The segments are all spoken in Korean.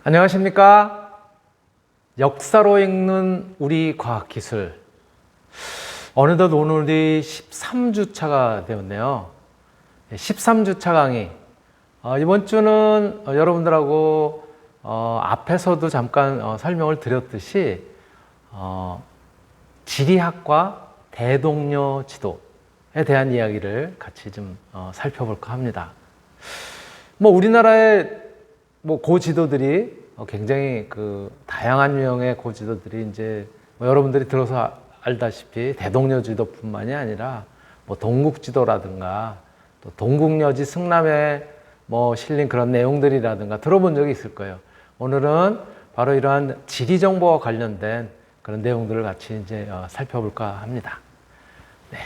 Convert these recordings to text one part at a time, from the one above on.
안녕하십니까? 역사로 읽는 우리 과학기술. 어느덧 오늘이 13주차가 되었네요. 13주차 강의. 이번 주는 여러분들하고 앞에서도 잠깐 설명을 드렸듯이 지리학과 대동여 지도에 대한 이야기를 같이 좀 살펴볼까 합니다. 우리나라의 고지도들이 굉장히 다양한 유형의 고지도들이 이제 여러분들이 들어서 알다시피 대동여 지도뿐만이 아니라 동국지도라든가 또 동국여지 승남에 실린 그런 내용들이라든가 들어본 적이 있을 거예요. 오늘은 바로 이러한 지리 정보와 관련된 그런 내용들을 같이 이제 살펴볼까 합니다. 네.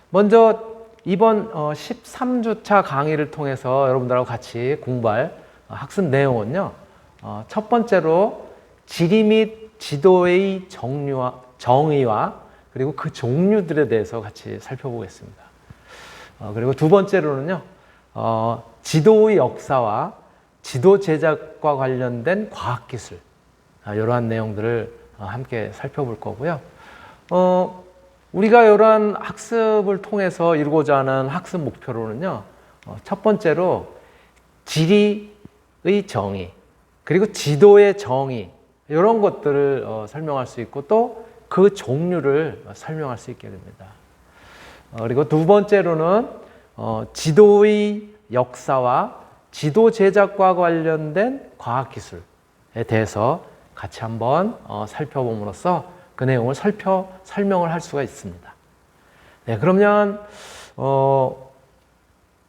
먼저 이번 13주차 강의를 통해서 여러분들하고 같이 공부할 학습 내용은요. 첫 번째로 지리 및 지도의 정의와 그리고 그 종류들에 대해서 같이 살펴보겠습니다. 그리고 두 번째로는요. 지도의 역사와 지도 제작과 관련된 과학기술 이러한 내용들을 함께 살펴볼 거고요. 우리가 이러한 학습을 통해서 이루고자 하는 학습 목표로는요. 첫 번째로 지리의 정의, 그리고 지도의 정의 이런 것들을 설명할 수 있고 또 그 종류를 설명할 수 있게 됩니다. 그리고 두 번째로는 지도의 역사와 지도 제작과 관련된 과학기술에 대해서 같이 한번 살펴봄으로써 그 내용을 설명을 할 수가 있습니다. 네, 그러면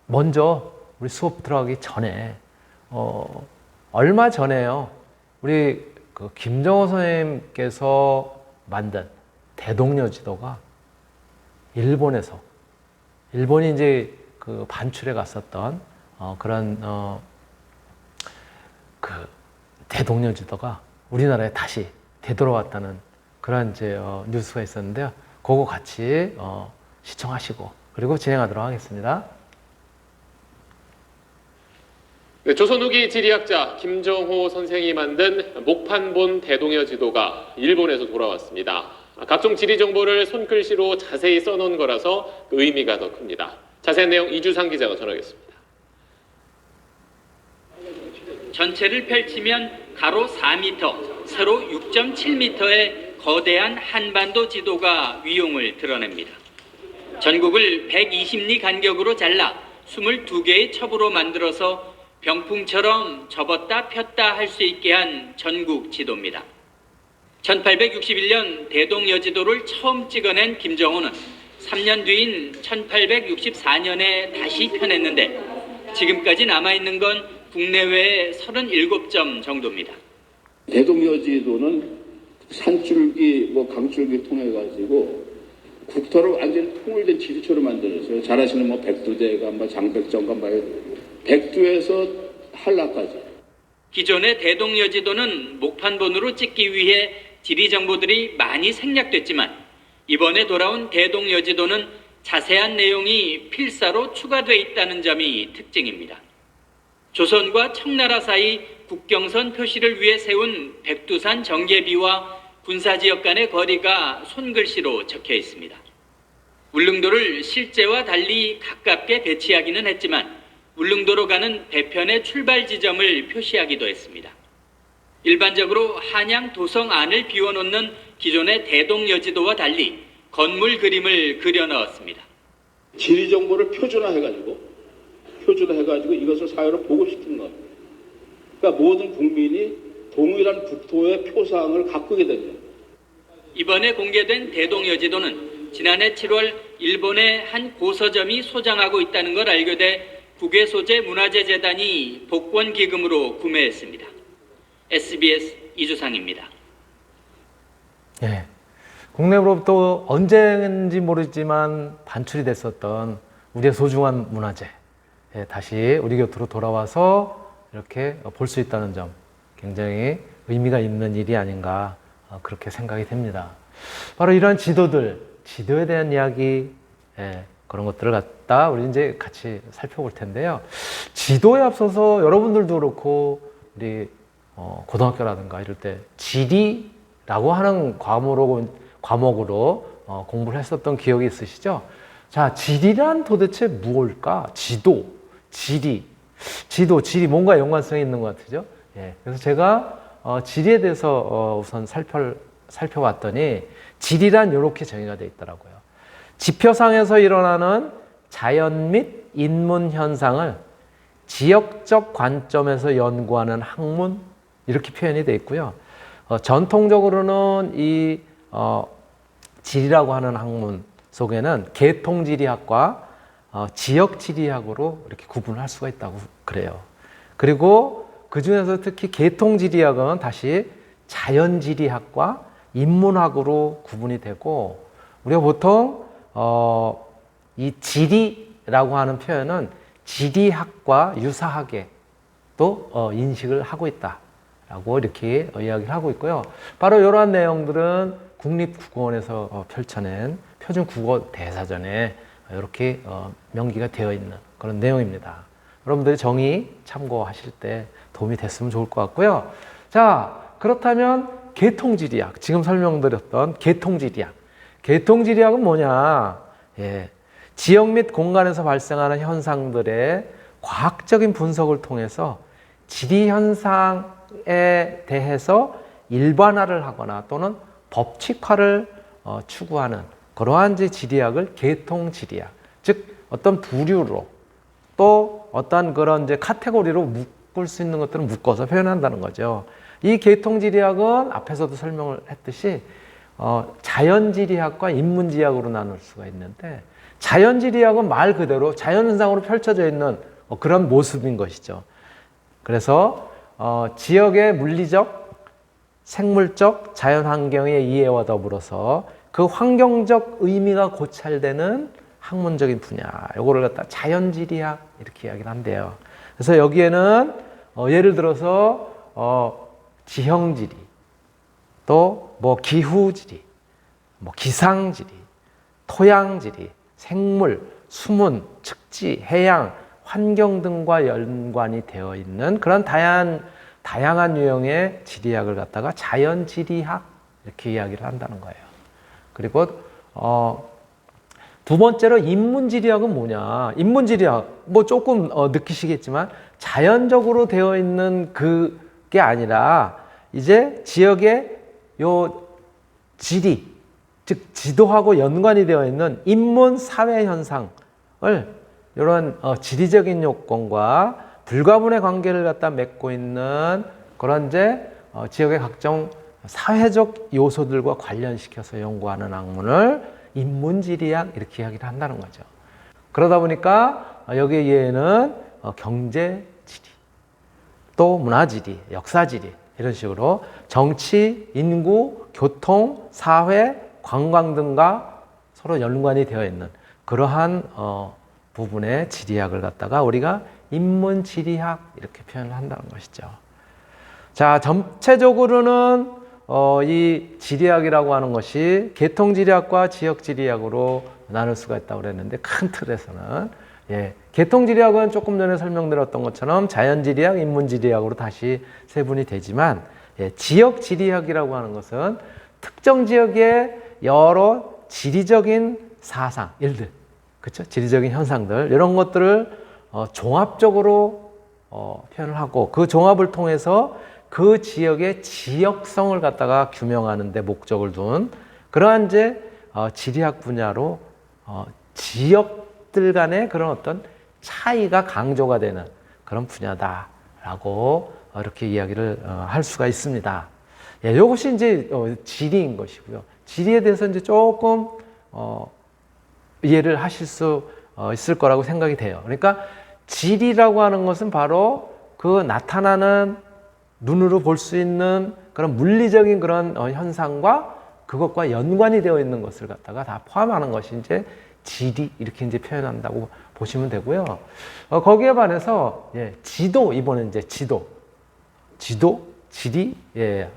먼저 우리 수업 들어가기 전에 얼마 전에요. 우리 김정호 선생님께서 만든 대동여 지도가 일본이 이제 반출해 갔었던 그런 대동여 지도가 우리나라에 다시 되돌아왔다는 그런 이제 뉴스가 있었는데요. 그거 같이 시청하시고 그리고 진행하도록 하겠습니다. 네, 조선 후기 지리학자 김정호 선생이 만든 목판본 대동여 지도가 일본에서 돌아왔습니다. 각종 지리 정보를 손글씨로 자세히 써놓은 거라서 의미가 더 큽니다. 자세한 내용 이주상 기자가 전하겠습니다. 전체를 펼치면 가로 4m, 세로 6.7m의 거대한 한반도 지도가 위용을 드러냅니다. 전국을 120리 간격으로 잘라 22개의 첩으로 만들어서 병풍처럼 접었다 폈다 할 수 있게 한 전국 지도입니다. 1861년 대동여지도를 처음 찍어낸 김정호는 3년 뒤인 1864년에 다시 펴냈는데 지금까지 남아있는 건 국내외에 37점 정도입니다. 대동여지도는 산줄기, 강줄기 통해 가지고 국토를 완전히 통일된 지리처럼 만들었어요. 잘 아시는 백두대간, 장백정간, 백두에서 한라까지. 기존의 대동여지도는 목판본으로 찍기 위해 지리 정보들이 많이 생략됐지만 이번에 돌아온 대동여지도는 자세한 내용이 필사로 추가돼 있다는 점이 특징입니다. 조선과 청나라 사이 국경선 표시를 위해 세운 백두산 정계비와 군사지역 간의 거리가 손글씨로 적혀 있습니다. 울릉도를 실제와 달리 가깝게 배치하기는 했지만 울릉도로 가는 배편의 출발 지점을 표시하기도 했습니다. 일반적으로 한양 도성 안을 비워놓는 기존의 대동여지도와 달리 건물 그림을 그려 넣었습니다. 지리 정보를 표준화해가지고 이것을 사회로 보고시킨 것. 그러니까 모든 국민이 동일한 국토의 표상을 가꾸게 됩니다. 이번에 공개된 대동여지도는 지난해 7월 일본의 한 고서점이 소장하고 있다는 걸 알게 돼 국외소재문화재재단이 복권기금으로 구매했습니다. SBS 이주상입니다. 예, 국내로부터 언제인지 모르지만 반출이 됐었던 우리의 소중한 문화재 다시 우리 곁으로 돌아와서 이렇게 볼 수 있다는 점 굉장히 의미가 있는 일이 아닌가 그렇게 생각이 됩니다. 바로 이러한 지도에 대한 이야기 그런 것들을 갖다 우리 이제 같이 살펴볼 텐데요. 지도에 앞서서 여러분들도 그렇고 우리 고등학교라든가 이럴 때 지리라고 하는 과목으로 공부를 했었던 기억이 있으시죠? 자, 지리란 도대체 무엇일까? 지도, 지리, 지리 뭔가 연관성이 있는 것 같으죠? 예, 그래서 제가 지리에 대해서 우선 살펴봤더니 지리란 이렇게 정의가 되어 있더라고요. 지표상에서 일어나는 자연 및 인문 현상을 지역적 관점에서 연구하는 학문 이렇게 표현이 되어 있고요. 전통적으로는 이 지리라고 하는 학문 속에는 계통지리학과 지역지리학으로 이렇게 구분을 할 수가 있다고 그래요. 그리고 그 중에서 특히 계통지리학은 다시 자연지리학과 인문학으로 구분이 되고 우리가 보통 이 지리라고 하는 표현은 지리학과 유사하게 또 인식을 하고 있다라고 이렇게 이야기를 하고 있고요. 바로 이러한 내용들은 국립국어원에서 펼쳐낸 표준국어 대사전에 이렇게 명기가 되어 있는 그런 내용입니다. 여러분들이 정의 참고하실 때 도움이 됐으면 좋을 것 같고요. 자, 그렇다면 계통지리학, 지금 설명드렸던 계통지리학. 계통지리학은 뭐냐? 예, 지역 및 공간에서 발생하는 현상들의 과학적인 분석을 통해서 지리 현상에 대해서 일반화를 하거나 또는 법칙화를 추구하는 그러한 지리학을 계통지리학, 즉 어떤 부류로 또 어떤 그런 카테고리로 묶을 수 있는 것들을 묶어서 표현한다는 거죠. 이 계통지리학은 앞에서도 설명을 했듯이 자연지리학과 인문지리학으로 나눌 수가 있는데 자연지리학은 말 그대로 자연현상으로 펼쳐져 있는 그런 모습인 것이죠. 그래서 지역의 물리적, 생물적, 자연환경의 이해와 더불어서 그 환경적 의미가 고찰되는 학문적인 분야, 요거를 갖다 자연지리학 이렇게 이야기를 한대요. 그래서 여기에는 예를 들어서 지형지리, 또 기후지리, 기상지리, 토양지리, 생물, 수문, 측지, 해양, 환경 등과 연관이 되어 있는 그런 다양한 유형의 지리학을 갖다가 자연지리학 이렇게 이야기를 한다는 거예요. 그리고 두 번째로 인문지리학은 뭐냐? 인문지리학 조금 느끼시겠지만 자연적으로 되어 있는 그게 아니라 이제 지역의 요 지리, 즉 지도하고 연관이 되어 있는 인문 사회 현상을 이런 지리적인 요건과 불가분의 관계를 갖다 맺고 있는 그런 지역의 각종 사회적 요소들과 관련시켜서 연구하는 학문을 인문지리학 이렇게 이야기를 한다는 거죠. 그러다 보니까 여기 예에는 경제지리, 또 문화지리, 역사지리 이런 식으로 정치, 인구, 교통, 사회, 관광 등과 서로 연관이 되어 있는 그러한 부분의 지리학을 갖다가 우리가 인문지리학 이렇게 표현을 한다는 것이죠. 자, 전체적으로는 이 지리학이라고 하는 것이 계통지리학과 지역지리학으로 나눌 수가 있다고 그랬는데 큰 틀에서는 계통지리학은 조금 전에 설명드렸던 것처럼 자연지리학, 인문지리학으로 다시 세분이 되지만 지역지리학이라고 하는 것은 특정 지역의 여러 지리적인 사상, 일들, 그렇죠? 지리적인 현상들 이런 것들을 종합적으로 표현을 하고 그 종합을 통해서 그 지역의 지역성을 갖다가 규명하는 데 목적을 둔 그러한 지리학 분야로 지역들 간의 그런 어떤 차이가 강조가 되는 그런 분야다라고 이렇게 이야기를 할 수가 있습니다. 이것이 지리인 것이고요. 지리에 대해서 조금 이해를 하실 수 있을 거라고 생각이 돼요. 그러니까 지리라고 하는 것은 바로 그 나타나는 눈으로 볼 수 있는 그런 물리적인 그런 현상과 그것과 연관이 되어 있는 것을 갖다가 다 포함하는 것이 지리 이렇게 표현한다고 보시면 되고요. 거기에 반해서 지도, 이번에 지도, 지리,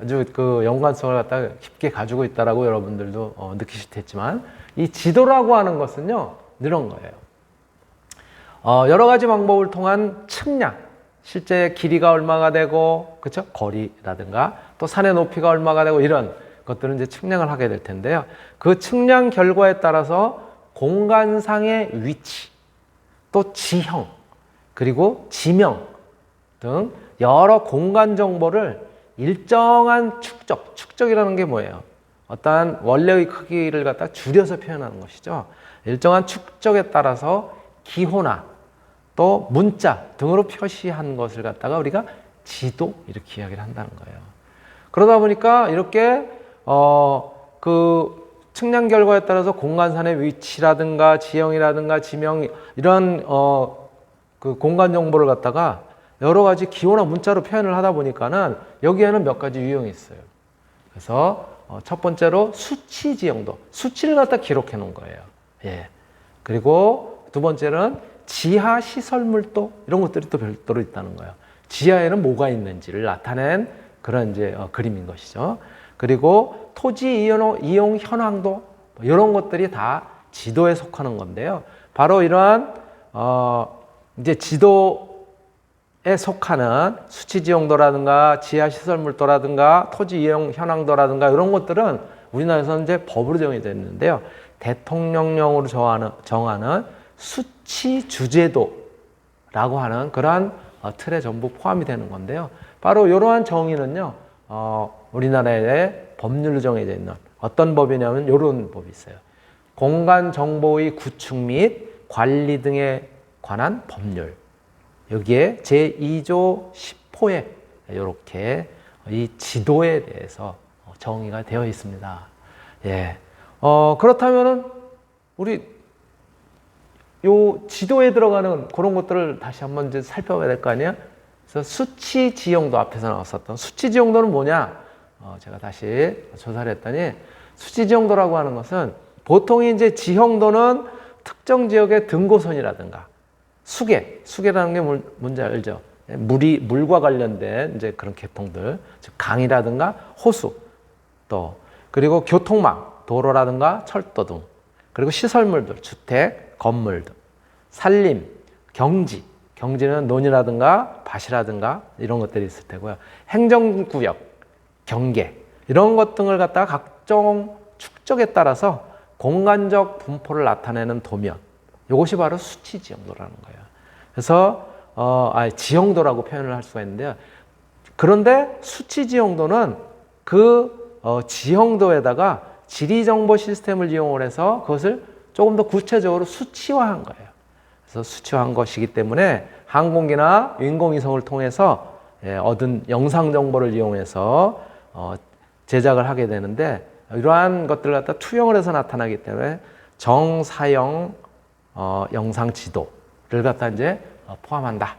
아주 그 연관성을 갖다가 깊게 가지고 있다라고 여러분들도 느끼실 테지만 이 지도라고 하는 것은요, 이런 거예요. 여러 가지 방법을 통한 측량, 실제 길이가 얼마가 되고, 그렇죠? 거리라든가 또 산의 높이가 얼마가 되고 이런 것들은 이제 측량을 하게 될 텐데요. 그 측량 결과에 따라서 공간상의 위치, 또 지형, 그리고 지명 등 여러 공간 정보를 일정한 축적이라는 게 뭐예요? 어떠한 원래의 크기를 갖다 줄여서 표현하는 것이죠. 일정한 축적에 따라서 기호나 또 문자 등으로 표시한 것을 갖다가 우리가 지도 이렇게 이야기를 한다는 거예요. 그러다 보니까 이렇게 그 측량 결과에 따라서 공간산의 위치라든가 지형이라든가 지명 이런 그 공간 정보를 갖다가 여러 가지 기호나 문자로 표현을 하다 보니까는 여기에는 몇 가지 유형이 있어요. 그래서 첫 번째로 수치 지형도, 수치를 갖다 기록해 놓은 거예요. 예. 그리고 두 번째는 지하 시설물도 이런 것들이 또 별도로 있다는 거예요. 지하에는 뭐가 있는지를 나타낸 그런 이제 그림인 것이죠. 그리고 토지 이용 현황도 이런 것들이 다 지도에 속하는 건데요. 바로 이러한 이제 지도에 속하는 수치 지형도라든가 지하 시설물도라든가 토지 이용 현황도라든가 이런 것들은 우리나라에서는 이제 법으로 정해져 있는데요. 대통령령으로 정하는 수치 주제도라고 하는 그러한 틀에 전부 포함이 되는 건데요. 바로 이러한 정의는요, 우리나라의 법률로 정해져 있는 어떤 법이냐면 이런 법이 있어요. 공간 정보의 구축 및 관리 등에 관한 법률. 여기에 제2조 10호에 이렇게 이 지도에 대해서 정의가 되어 있습니다. 예. 그렇다면은 우리 요 지도에 들어가는 그런 것들을 다시 한번 이제 살펴봐야 될 거 아니에요? 그래서 수치 지형도 앞에서 나왔었던 수치 지형도는 뭐냐? 제가 다시 조사를 했더니 수치 지형도라고 하는 것은 보통 이제 지형도는 특정 지역의 등고선이라든가 수계라는 게 뭔지 알죠? 물과 관련된 이제 그런 계통들, 즉 강이라든가 호수, 또 그리고 교통망, 도로라든가 철도 등, 그리고 시설물들, 주택, 건물 등, 산림, 경지는 논이라든가 밭이라든가 이런 것들이 있을 테고요. 행정구역, 경계 이런 것 등을 갖다가 각종 축적에 따라서 공간적 분포를 나타내는 도면, 이것이 바로 수치 지형도라는 거예요. 그래서 지형도라고 표현을 할 수가 있는데요. 그런데 수치 지형도는 그 지형도에다가 지리정보 시스템을 이용을 해서 그것을 조금 더 구체적으로 수치화한 거예요. 그래서 수치화한 것이기 때문에 항공기나 인공위성을 통해서 얻은 영상 정보를 이용해서 제작을 하게 되는데, 이러한 것들을 갖다 투영을 해서 나타나기 때문에 정사형 영상 지도를 갖다 이제 포함한다.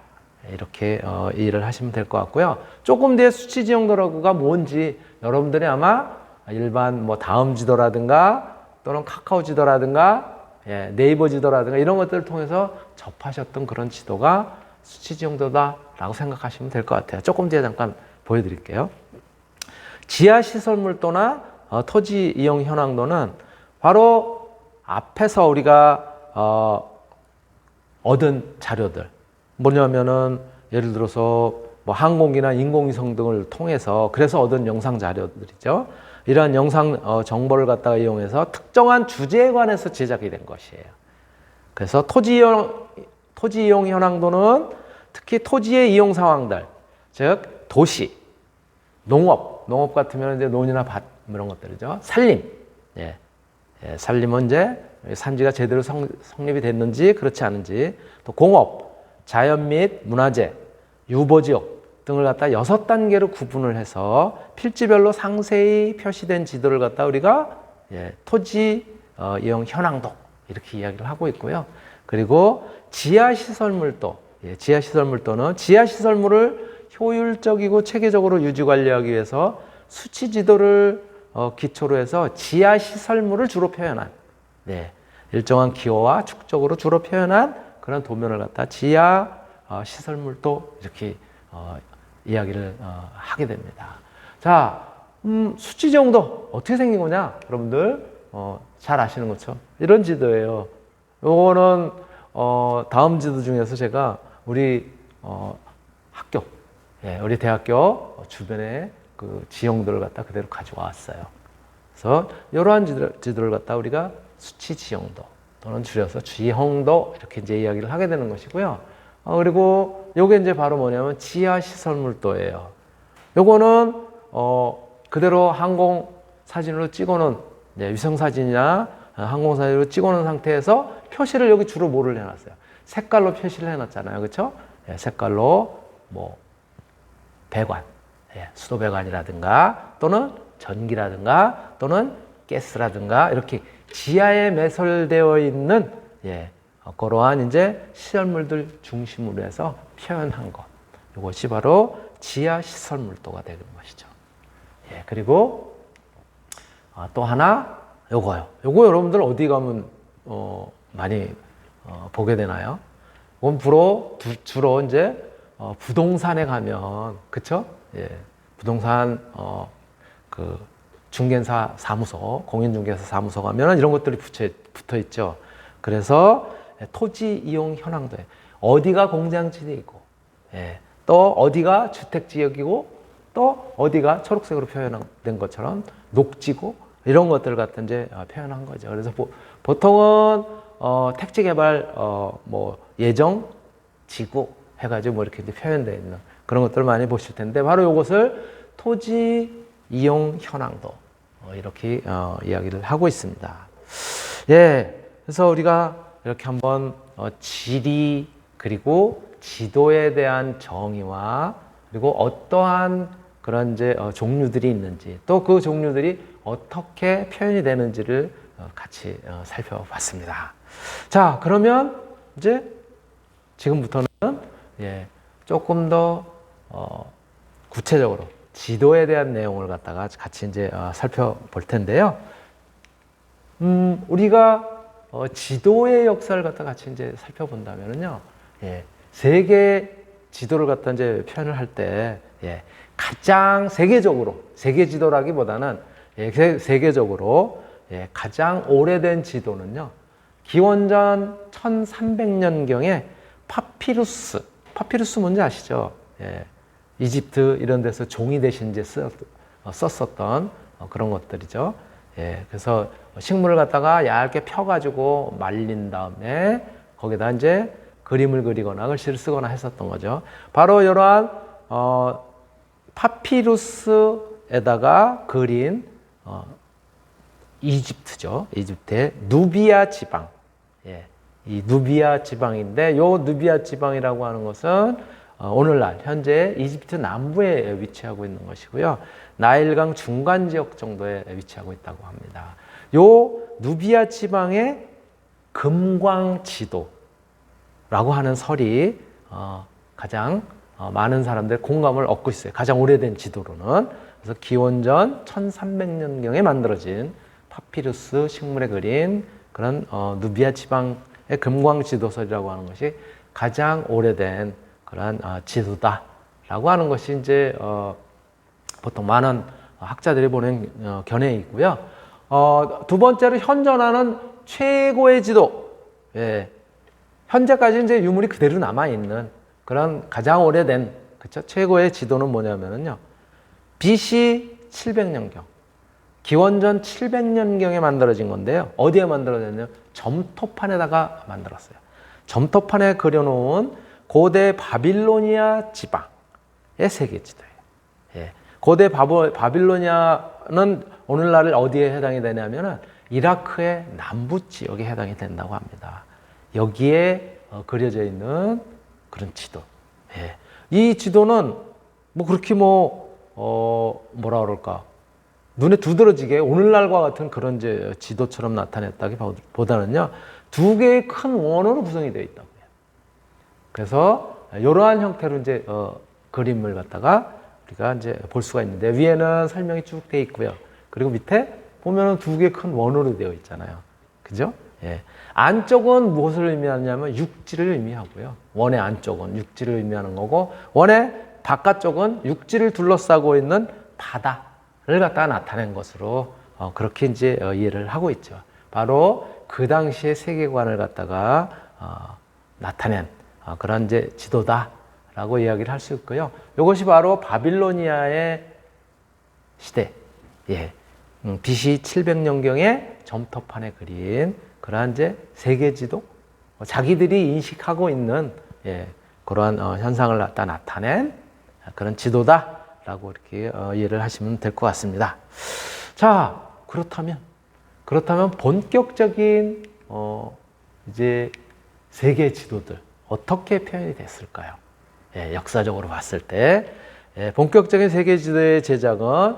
이렇게 이해를 하시면 될 것 같고요. 조금 뒤에 수치 지형도라고가 뭔지 여러분들이 아마 일반 뭐 다음 지도라든가 또는 카카오 지도라든가 네이버 지도라든가 이런 것들을 통해서 접하셨던 그런 지도가 수치 지형도다라고 생각하시면 될 것 같아요. 조금 뒤에 잠깐 보여드릴게요. 지하 시설물도나 토지 이용 현황도는 바로 앞에서 우리가 얻은 자료들, 뭐냐면은 예를 들어서 뭐 항공기나 인공위성 등을 통해서 그래서 얻은 영상 자료들이죠. 이러한 영상 정보를 갖다가 이용해서 특정한 주제에 관해서 제작이 된 것이에요. 그래서 토지 이용 현황도는 특히 토지의 이용 상황들, 즉 도시, 농업 같으면 이제 논이나 밭 이런 것들이죠. 산림, 산림은 이제 산지가 제대로 성립이 됐는지 그렇지 않은지, 또 공업, 자연 및 문화재, 유보지역 등을 갖다 6단계로 구분을 해서 필지별로 상세히 표시된 지도를 갖다 우리가 토지 이용 현황도 이렇게 이야기를 하고 있고요. 그리고 지하시설물도, 지하시설물도는 지하시설물을 효율적이고 체계적으로 유지 관리하기 위해서 수치 지도를 기초로 해서 지하시설물을 주로 표현한, 일정한 기호와 축적으로 주로 표현한 그런 도면을 갖다 지하 시설물도 이렇게 이야기를 하게 됩니다. 자, 수치 지형도 어떻게 생긴 거냐? 여러분들 잘 아시는 것처럼 이런 지도예요. 요거는 다음 지도 중에서 제가 우리 학교, 예, 우리 대학교 주변에 그 지형들을 갖다 그대로 가져왔어요. 그래서 이러한 지도를 갖다 우리가 수치 지형도 또는 줄여서 지형도 이렇게 이제 이야기를 하게 되는 것이고요. 그리고 요게 이제 바로 뭐냐면 지하 시설물도예요. 요거는 그대로 항공 사진으로 찍어놓은 위성 사진이나 항공 사진으로 찍어놓은 상태에서 표시를 여기 주로 뭐를 해놨어요? 색깔로 표시를 해놨잖아요, 그렇죠? 예, 색깔로 뭐 배관, 예, 수도 배관이라든가 또는 전기라든가 또는 가스라든가 이렇게 지하에 매설되어 있는 그러한 이제 시설물들 중심으로 해서 표현한 것. 이것이 바로 지하 시설물도가 되는 것이죠. 예, 그리고 또 하나 요거요. 요거 여러분들 어디 가면 많이 보게 되나요? 이건 주로 이제 부동산에 가면 그쵸? 예, 부동산 그 중개사 사무소, 공인중개사 사무소 가면 이런 것들이 붙어 있죠. 그래서 토지 이용 현황도에 어디가 공장지대이고, 예, 또 어디가 주택지역이고, 또 어디가 초록색으로 표현된 것처럼 녹지고 이런 것들을 갖다 이제 표현한 거죠. 그래서 보통은 택지 개발 뭐 예정 지구 해가지고 뭐 이렇게 이제 표현되어 있는 그런 것들을 많이 보실 텐데 바로 이것을 토지 이용 현황도 이렇게 이야기를 하고 있습니다. 예, 그래서 우리가 이렇게 한번 지리 그리고 지도에 대한 정의와 그리고 어떠한 그런 이제 종류들이 있는지 또 그 종류들이 어떻게 표현이 되는지를 같이 살펴봤습니다. 자, 그러면 이제 지금부터는 조금 더 구체적으로 지도에 대한 내용을 갖다가 같이 이제 살펴볼 텐데요. 우리가 지도의 역사를 갖다 같이 이제 살펴본다면은요, 세계 지도를 갖다 이제 표현을 할 때, 가장 세계적으로, 세계 지도라기보다는 세계적으로 가장 오래된 지도는요, 기원전 1300년경에 파피루스 뭔지 아시죠? 이집트 이런 데서 종이 대신 이제 썼었던 그런 것들이죠. 그래서 식물을 갖다가 얇게 펴가지고 말린 다음에 거기다 이제 그림을 그리거나 글씨를 쓰거나 했었던 거죠. 바로 이러한 파피루스에다가 그린 이집트죠. 이집트의 누비아 지방. 이 누비아 지방인데 요 누비아 지방이라고 하는 것은 오늘날 현재 이집트 남부에 위치하고 있는 것이고요. 나일강 중간 지역 정도에 위치하고 있다고 합니다. 요 누비아 지방의 금광지도라고 하는 설이 가장 많은 사람들의 공감을 얻고 있어요. 가장 오래된 지도로는. 그래서 기원전 1300년경에 만들어진 파피루스 식물에 그린 그런 누비아 지방의 금광지도설이라고 하는 것이 가장 오래된 그런 지도다라고 하는 것이 이제 보통 많은 학자들이 보는 견해이고요. 두 번째로 현존하는 최고의 지도, 현재까지 이제 유물이 그대로 남아 있는 그런 가장 오래된 그쵸? 최고의 지도는 뭐냐면은요, BC 700년경, 기원전 700년경에 만들어진 건데요. 어디에 만들어졌냐면 점토판에다가 만들었어요. 점토판에 그려놓은 고대 바빌로니아 지방의 세계지도예요. 고대 바빌로니아는 오늘날 어디에 해당이 되냐면은 이라크의 남부 지역에 해당이 된다고 합니다. 여기에 그려져 있는 그런 지도. 이 지도는 뭐 그렇게 뭐라 그럴까, 눈에 두드러지게 오늘날과 같은 그런 이제 지도처럼 나타냈다기보다는요, 두 개의 큰 원으로 구성이 되어 있다고요. 그래서 이러한 형태로 이제 그림을 갖다가 우리가 이제 볼 수가 있는데 위에는 설명이 쭉 되어 있고요. 그리고 밑에 보면은 두 개의 큰 원으로 되어 있잖아요. 그죠? 안쪽은 무엇을 의미하냐면 육지를 의미하고요. 원의 안쪽은 육지를 의미하는 거고, 원의 바깥쪽은 육지를 둘러싸고 있는 바다를 갖다가 나타낸 것으로 그렇게 이제 이해를 하고 있죠. 바로 그 당시의 세계관을 갖다가 나타낸 그런 이제 지도다라고 이야기를 할 수 있고요. 이것이 바로 바빌로니아의 시대, BC 700년경에 점토판에 그린 그러한 이제 세계 지도, 자기들이 인식하고 있는 그러한 현상을 갖다 나타낸 그런 지도다라고 이렇게 이해를 하시면 될 것 같습니다. 자, 그렇다면 본격적인 이제 세계 지도들 어떻게 표현이 됐을까요? 역사적으로 봤을 때 본격적인 세계 지도의 제작은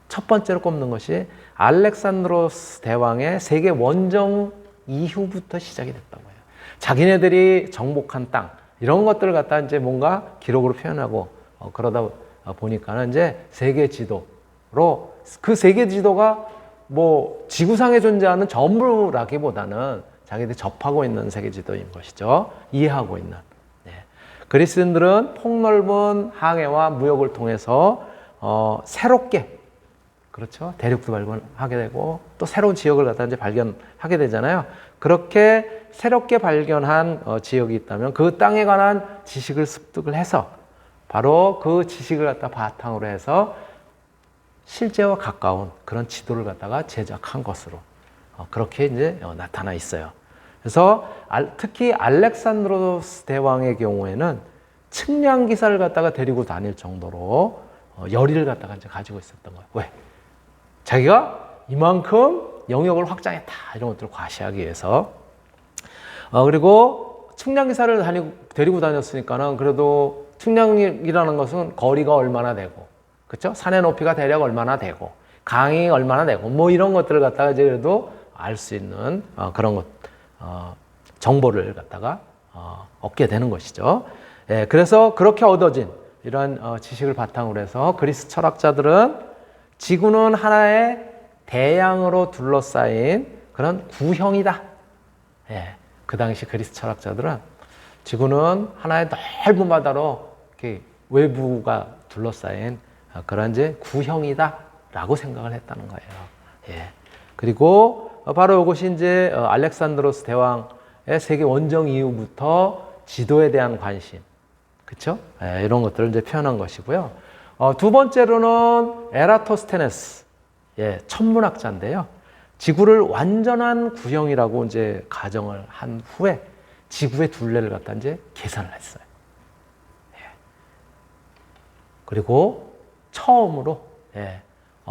첫 번째로 꼽는 것이 알렉산드로스 대왕의 세계 원정 이후부터 시작이 됐다고 해요. 자기네들이 정복한 땅 이런 것들을 갖다 이제 뭔가 기록으로 표현하고 그러다 보니까는 이제 세계 지도로 그 세계 지도가 뭐 지구상에 존재하는 전부라기보다는 자기들이 접하고 있는 세계 지도인 것이죠. 이해하고 있는. 그리스인들은 폭넓은 항해와 무역을 통해서 새롭게, 그렇죠, 대륙도 발견하게 되고 또 새로운 지역을 갖다 이제 발견하게 되잖아요. 그렇게 새롭게 발견한 지역이 있다면 그 땅에 관한 지식을 습득을 해서 바로 그 지식을 갖다 바탕으로 해서 실제와 가까운 그런 지도를 갖다가 제작한 것으로 그렇게 이제 나타나 있어요. 그래서 특히 알렉산드로스 대왕의 경우에는 측량 기사를 갖다가 데리고 다닐 정도로 열의를 갖다가 이제 가지고 있었던 거예요. 왜? 자기가 이만큼 영역을 확장했다 이런 것들을 과시하기 위해서. 그리고 측량 기사를 데리고 다녔으니까는 그래도 측량이라는 것은 거리가 얼마나 되고, 그렇죠? 산의 높이가 대략 얼마나 되고, 강이 얼마나 되고, 뭐 이런 것들을 갖다가 이제 그래도 알 수 있는 그런 것, 정보를 갖다가 얻게 되는 것이죠. 그래서 그렇게 얻어진 이러한 지식을 바탕으로 해서 그리스 철학자들은 지구는 하나의 대양으로 둘러싸인 그런 구형이다. 그 당시 그리스 철학자들은 지구는 하나의 넓은 바다로 이렇게 외부가 둘러싸인 그런 이제 구형이다라고 생각을 했다는 거예요. 그리고 바로 이것이 이제 알렉산드로스 대왕의 세계 원정 이후부터 지도에 대한 관심, 그렇죠? 이런 것들을 이제 표현한 것이고요. 두 번째로는 에라토스테네스, 천문학자인데요. 지구를 완전한 구형이라고 이제 가정을 한 후에 지구의 둘레를 갖다 이제 계산을 했어요. 그리고 처음으로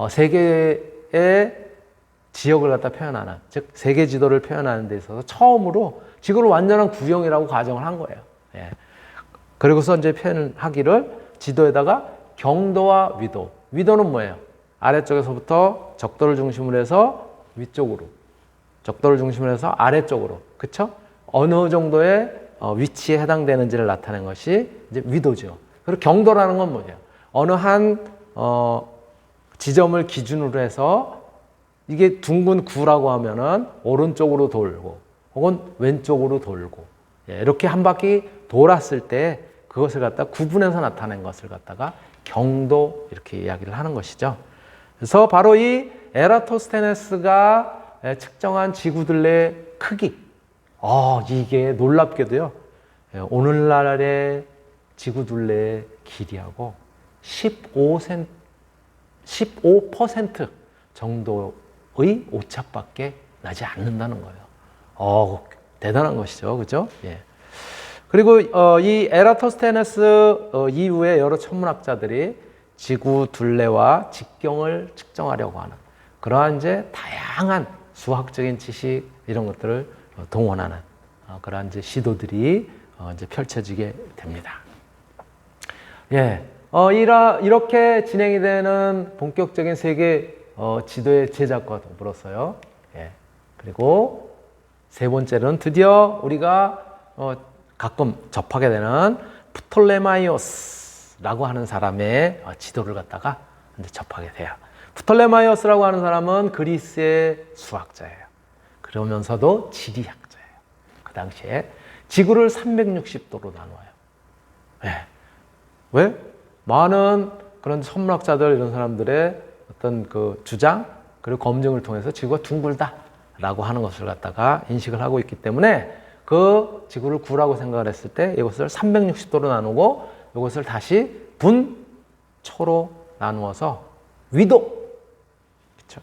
세계의 지역을 갖다 표현하는, 즉 세계 지도를 표현하는 데 있어서 처음으로 지구를 완전한 구형이라고 가정을 한 거예요. 그리고서 이제 표현하기를 지도에다가 경도와 위도. 위도는 뭐예요? 아래쪽에서부터 적도를 중심으로 해서 위쪽으로, 적도를 중심으로 해서 아래쪽으로, 그렇죠? 어느 정도의 위치에 해당되는지를 나타낸 것이 이제 위도죠. 그리고 경도라는 건 뭐예요? 어느 한 지점을 기준으로 해서 이게 둥근 구라고 하면은 오른쪽으로 돌고 혹은 왼쪽으로 돌고 이렇게 한 바퀴 돌았을 때 그것을 갖다 구분해서 나타낸 것을 갖다가 경도 이렇게 이야기를 하는 것이죠. 그래서 바로 이 에라토스테네스가 측정한 지구둘레 크기, 이게 놀랍게도요, 오늘날의 지구둘레의 길이하고 15% 정도의 오차밖에 나지 않는다는 거예요. 대단한 것이죠, 그죠? 그리고 이 에라토스테네스 이후에 여러 천문학자들이 지구 둘레와 직경을 측정하려고 하는 그러한 이제 다양한 수학적인 지식 이런 것들을 동원하는 그러한 이제 시도들이 이제 펼쳐지게 됩니다. 이렇게 진행이 되는 본격적인 세계 지도의 제작과 더불어서요. 그리고 세 번째로는 드디어 우리가 가끔 접하게 되는 프톨레마이오스라고 하는 사람의 지도를 갖다가 이제 접하게 돼요. 프톨레마이오스라고 하는 사람은 그리스의 수학자예요. 그러면서도 지리학자예요. 그 당시에 지구를 360도로 나눠요. 왜? 많은 그런 천문학자들 이런 사람들의 어떤 그 주장 그리고 검증을 통해서 지구가 둥글다 지구라고 하는 것을 갖다가 인식을 하고 있기 때문에 그 지구를 구라고 생각을 했을 때 이것을 360도로 나누고 이것을 다시 분초로 나누어서 위도, 그렇죠?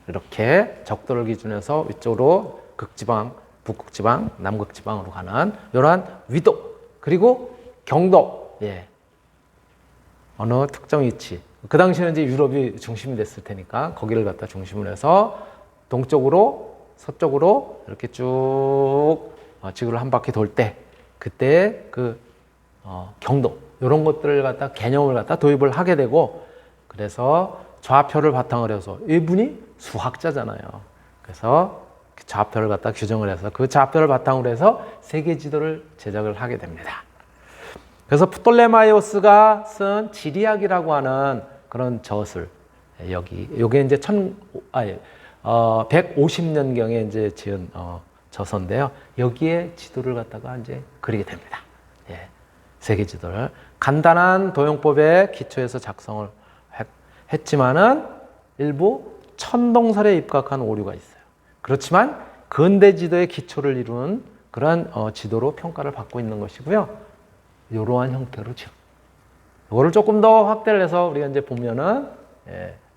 이렇게 적도를 기준해서 위쪽으로 극지방, 북극지방, 남극지방으로 가는 이러한 위도, 그리고 경도, 예. 어느 특정 위치. 그 당시에는 이제 유럽이 중심이 됐을 테니까 거기를 갖다 중심으로 해서 동쪽으로, 서쪽으로 이렇게 쭉 지구를 한 바퀴 돌 때 그때 그 경도 이런 것들을 갖다 개념을 갖다 도입을 하게 되고, 그래서 좌표를 바탕으로 해서 이분이 수학자잖아요. 그래서 좌표를 갖다 규정을 해서 그 좌표를 바탕으로 해서 세계 지도를 제작을 하게 됩니다. 그래서 프톨레마이오스가 쓴 지리학이라고 하는 그런 저술, 요게 이제 150년경에 이제 지은 저서인데요. 여기에 지도를 갖다가 이제 그리게 됩니다. 예, 세계 지도를 간단한 도형법의 기초에서 작성을 했지만은 일부 천동설에 입각한 오류가 있어요. 그렇지만 근대 지도의 기초를 이루는 그런 지도로 평가를 받고 있는 것이고요. 이러한 형태로 지금 이거를 조금 더 확대를 해서 우리가 이제 보면은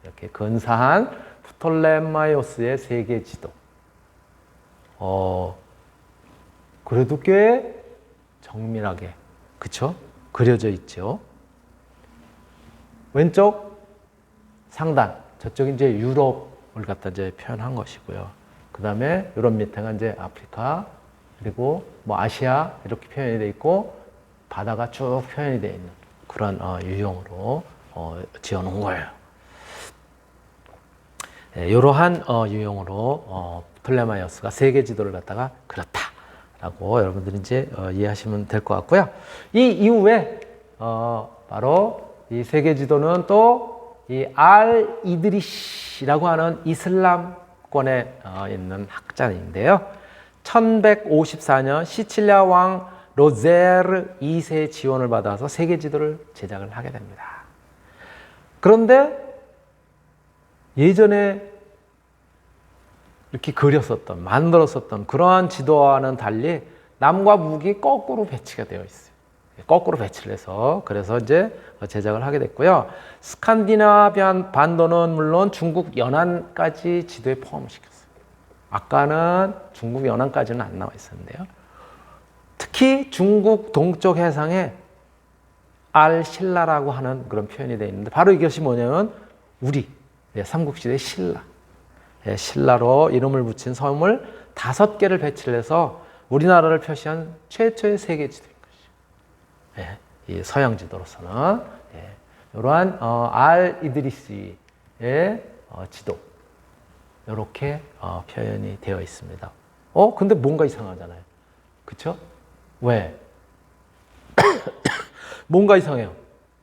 이렇게 근사한 프톨레마이오스의 세계 지도. 그래도 꽤 정밀하게, 그쵸? 그려져 있죠. 왼쪽 상단, 저쪽이 이제 유럽을 갖다 이제 표현한 것이고요. 그 다음에 유럽 밑에가 이제 아프리카, 그리고 뭐 아시아 이렇게 표현이 되어 있고, 바다가 쭉 표현이 되어 있는 그런 유형으로 지어놓은 거예요. 이러한 유형으로 프톨레마이오스가 세계 지도를 갖다가 그렸다라고 여러분들이 이제 이해하시면 될 것 같고요. 이 이후에 바로 이 세계 지도는 또 이 알 이드리시라고 하는 이슬람권에 있는 학자인데요. 1154년 시칠리아 왕 로제르 2세의 지원을 받아서 세계 지도를 제작을 하게 됩니다. 그런데 예전에 이렇게 그렸었던, 만들었었던 그러한 지도와는 달리 남과 북이 거꾸로 배치가 되어 있어요. 거꾸로 배치를 해서 그래서 이제 제작을 하게 됐고요. 스칸디나비안 반도는 물론 중국 연안까지 지도에 포함을 시켰어요. 아까는 중국 연안까지는 안 나와 있었는데요. 특히 중국 동쪽 해상에 알신라라고 하는 그런 표현이 되어 있는데 바로 이것이 뭐냐면 우리 삼국시대의 신라, 신라로 이름을 붙인 섬을 5개를 배치를 해서 우리나라를 표시한 최초의 세계 지도인 것이죠. 이 서양 지도로서는 이러한 알 이드리스의 지도 이렇게 표현이 되어 있습니다. 근데 뭔가 이상하잖아요. 그렇죠? 왜? 뭔가 이상해요.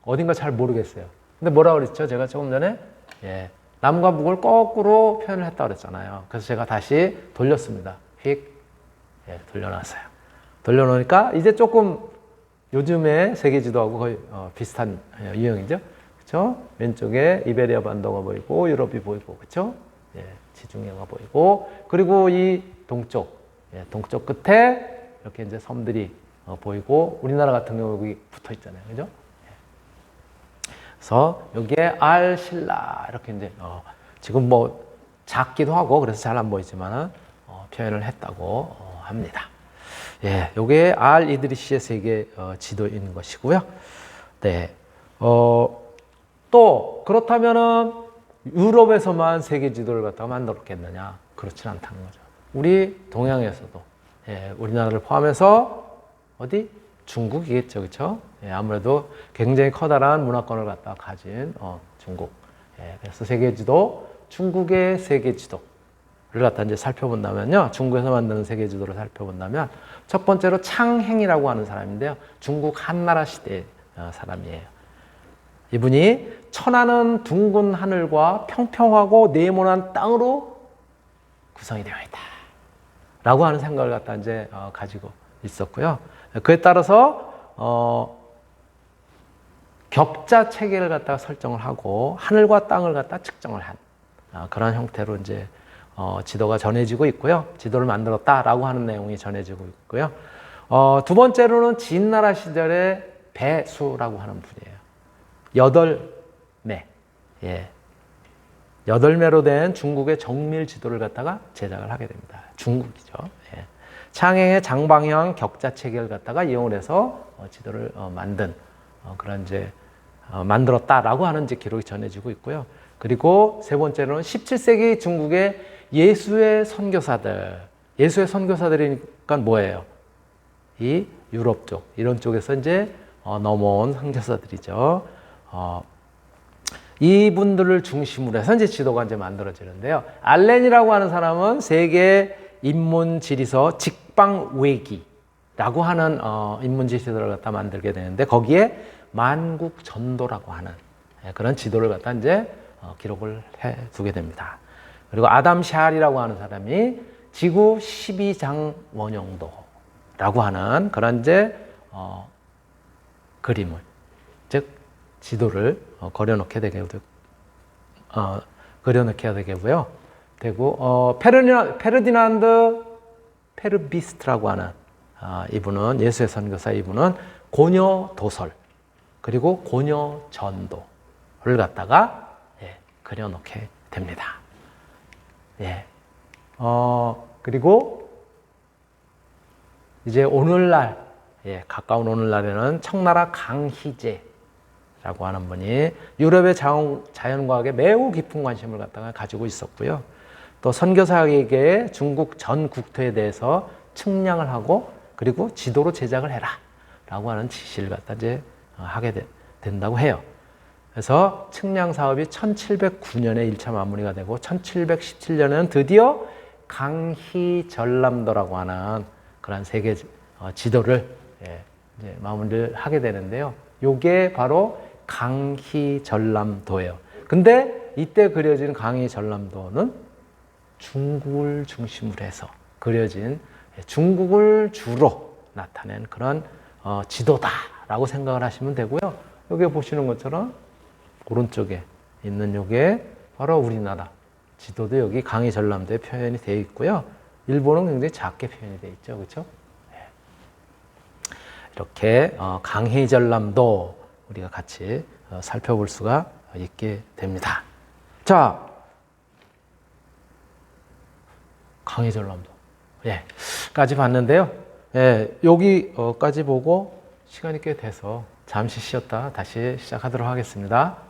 어딘가 잘 모르겠어요. 근데 뭐라 그랬죠? 제가 조금 전에 남과 북을 거꾸로 표현을 했다 그랬잖아요. 그래서 제가 다시 돌렸습니다. 휙 돌려놨어요. 돌려놓으니까 이제 조금 요즘의 세계 지도하고 거의 비슷한 유형이죠. 그렇죠? 왼쪽에 이베리아 반도가 보이고 유럽이 보이고, 그렇죠? 지중해가 보이고, 그리고 이 동쪽, 동쪽 끝에 이렇게 이제 섬들이 보이고, 우리나라 같은 경우 여기 붙어 있잖아요. 그죠? 그래서 여기에 알신라 이렇게 이제 지금 뭐 작기도 하고 그래서 잘 안 보이지만 표현을 했다고 합니다. 요게 알 이드리시의 세계 지도인 것이고요. 네. 또 그렇다면은 유럽에서만 세계 지도를 갖다가 만들었겠느냐? 그렇진 않다는 거죠. 우리 동양에서도 우리나라를 포함해서 어디? 중국이겠죠, 그렇죠? 아무래도 굉장히 커다란 문화권을 갖다 가진 중국. 그래서 세계 지도, 중국의 세계 지도를 갖다 이제 살펴본다면요, 중국에서 만드는 세계 지도를 살펴본다면 첫 번째로 창행이라고 하는 사람인데요, 중국 한나라 시대 사람이에요. 이분이 천하는 둥근 하늘과 평평하고 네모난 땅으로 구성이 되어 있다라고 하는 생각을 갖다 이제 가지고 있었고요. 그에 따라서 격자 체계를 갖다가 설정을 하고 하늘과 땅을 갖다 측정을 한 그런 형태로 이제 지도가 전해지고 있고요. 지도를 만들었다라고 하는 내용이 전해지고 있고요. 두 번째로는 진나라 시절의 배수라고 하는 분이에요. 8매. 예. 8매로 된 중국의 정밀 지도를 갖다가 제작을 하게 됩니다. 중국이죠. 예. 창행의 장방형 격자 체계를 갖다가 이용을 해서 지도를 만든 그런 이제 만들었다라고 하는 이제 기록이 전해지고 있고요. 그리고 세 번째로는 17세기 중국의 예수의 선교사들. 예수의 선교사들이니까 뭐예요? 이 유럽 쪽, 이런 쪽에서 이제 넘어온 선교사들이죠. 이분들을 중심으로 해서 이제 지도가 이제 만들어지는데요. 알렌이라고 하는 사람은 세계 인문지리서 직방외기라고 하는 인문지리서를 갖다 만들게 되는데 거기에 만국전도라고 하는 그런 지도를 갖다 이제 기록을 해 두게 됩니다. 그리고 아담 샬이라고 하는 사람이 지구 12장 원형도라고 하는 그런 이제 그림을, 즉 지도를 그려놓게 되고요. 되고 페르디난드 페르비스트라고 하는 이분은 예수의 선교사, 이분은 고녀 도설 그리고 고녀 전도를 갖다가 그려놓게 됩니다. 예. 그리고 이제 오늘날, 가까운 오늘날에는 청나라 강희제라고 하는 분이 유럽의 자연과학에 매우 깊은 관심을 갖다가 가지고 있었고요. 또 선교사에게 중국 전 국토에 대해서 측량을 하고 그리고 지도로 제작을 해라 라고 하는 지시를 갖다 이제 하게 된다고 해요. 그래서 측량 사업이 1709년에 1차 마무리가 되고 1717년에는 드디어 강희전람도라고 하는 그런 세계 지도를 이제 마무리를 하게 되는데요. 요게 바로 강희전람도예요. 근데 이때 그려진 강희전람도는 중국을 중심으로 해서 그려진 중국을 주로 나타낸 그런 지도다라고 생각을 하시면 되고요. 여기 보시는 것처럼 오른쪽에 있는 요게 바로 우리나라 지도도 여기 강희전람도에 표현이 되어 있고요. 일본은 굉장히 작게 표현이 되어 있죠. 그렇죠? 이렇게 강희전람도 우리가 같이 살펴볼 수가 있게 됩니다. 자, 강희전람도 까지 봤는데요. 여기까지 보고 시간이 꽤 돼서 잠시 쉬었다 다시 시작하도록 하겠습니다.